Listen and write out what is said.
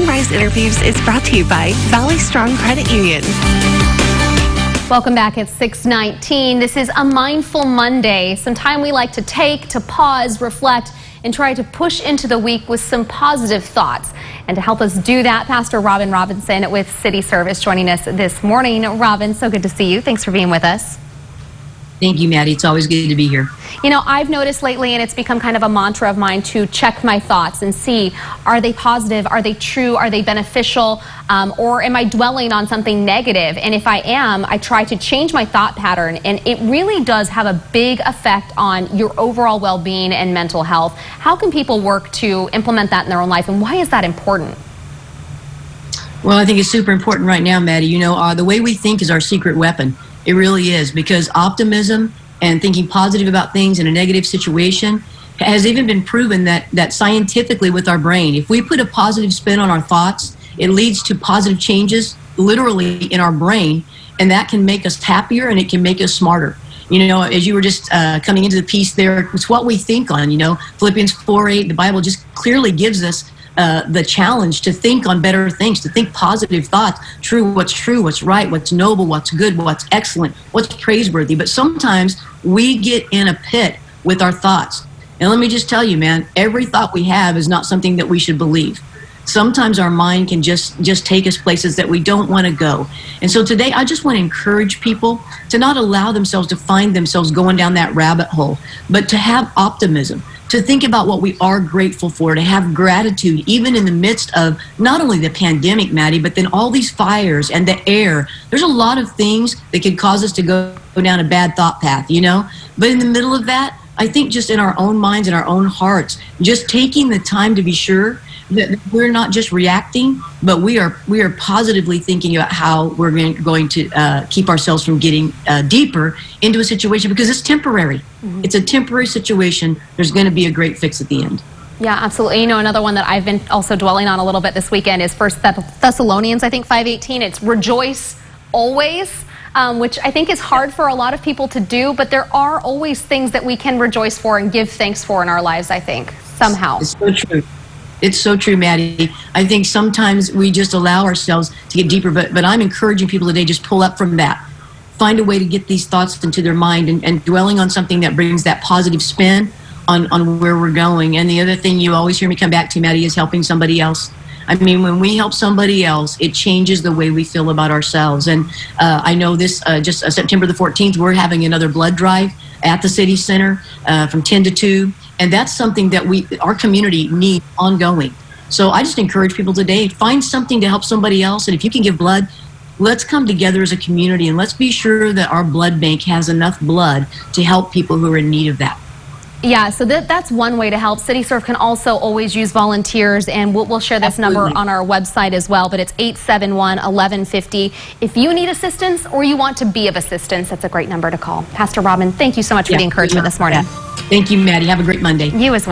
Sunrise Interviews is brought to you by Valley Strong Credit Union. Welcome back at 6:19. This is a Mindful Monday, some time we like to take to pause, reflect, and try to push into the week with some positive thoughts. And to help us do that, Pastor Robin Robinson with City Service joining us this morning. Robin, so good to see you. Thanks for being with us. Thank you, Maddie. It's always good to be here. You know, I've noticed lately, and it's become kind of a mantra of mine, to check my thoughts and see, are they positive, are they true, are they beneficial, or am I dwelling on something negative? And if I am, I try to change my thought pattern, and it really does have a big effect on your overall well-being and mental health. How can people work to implement that in their own life, and why is that important? Well, I think it's super important right now, Maddie. You know, the way we think is our secret weapon. It really is, because optimism and thinking positive about things in a negative situation has even been proven that scientifically with our brain, if we put a positive spin on our thoughts, it leads to positive changes literally in our brain, and that can make us happier and it can make us smarter. You know, as you were just coming into the piece there, it's what we think on. You know, Philippians 4:8, the Bible just clearly gives us the challenge to think on better things, to think positive thoughts, true, what's right, what's noble, what's good, what's excellent, what's praiseworthy. But sometimes we get in a pit with our thoughts. And let me just tell you, man, every thought we have is not something that we should believe. Sometimes our mind can just take us places that we don't want to go. And so today I just want to encourage people to not allow themselves to find themselves going down that rabbit hole, but to have optimism, to think about what we are grateful for, to have gratitude, even in the midst of not only the pandemic, Maddie, but then all these fires and the air. There's a lot of things that could cause us to go down a bad thought path, you know? But in the middle of that, I think just in our own minds and our own hearts, just taking the time to be sure that we're not just reacting, but we are positively thinking about how we're going to keep ourselves from getting deeper into a situation, because it's temporary. Mm-hmm. It's a temporary situation. There's going to be a great fix at the end. Yeah, absolutely. You know, another one that I've been also dwelling on a little bit this weekend is 1 Thessalonians, I think 5:18. It's rejoice always. Which I think is hard for a lot of people to do, but there are always things that we can rejoice for and give thanks for in our lives, I think, somehow. It's so true. It's so true, Maddie. I think sometimes we just allow ourselves to get deeper, but I'm encouraging people today, just pull up from that. Find a way to get these thoughts into their mind and dwelling on something that brings that positive spin on where we're going. And the other thing you always hear me come back to, Maddie, is helping somebody else. I mean, when we help somebody else, it changes the way we feel about ourselves. And I know this, just September the 14th, we're having another blood drive at the City Center from 10 to 2. And that's something that our community needs ongoing. So I just encourage people today, find something to help somebody else. And if you can give blood, let's come together as a community and let's be sure that our blood bank has enough blood to help people who are in need of that. Yeah, so that's one way to help. CityServe can also always use volunteers, and we'll share this Absolutely. number on our website as well, but it's 871-1150. If you need assistance or you want to be of assistance, that's a great number to call. Pastor Robin, thank you so much for the encouragement this morning. Thank you, Maddie. Have a great Monday. You as well.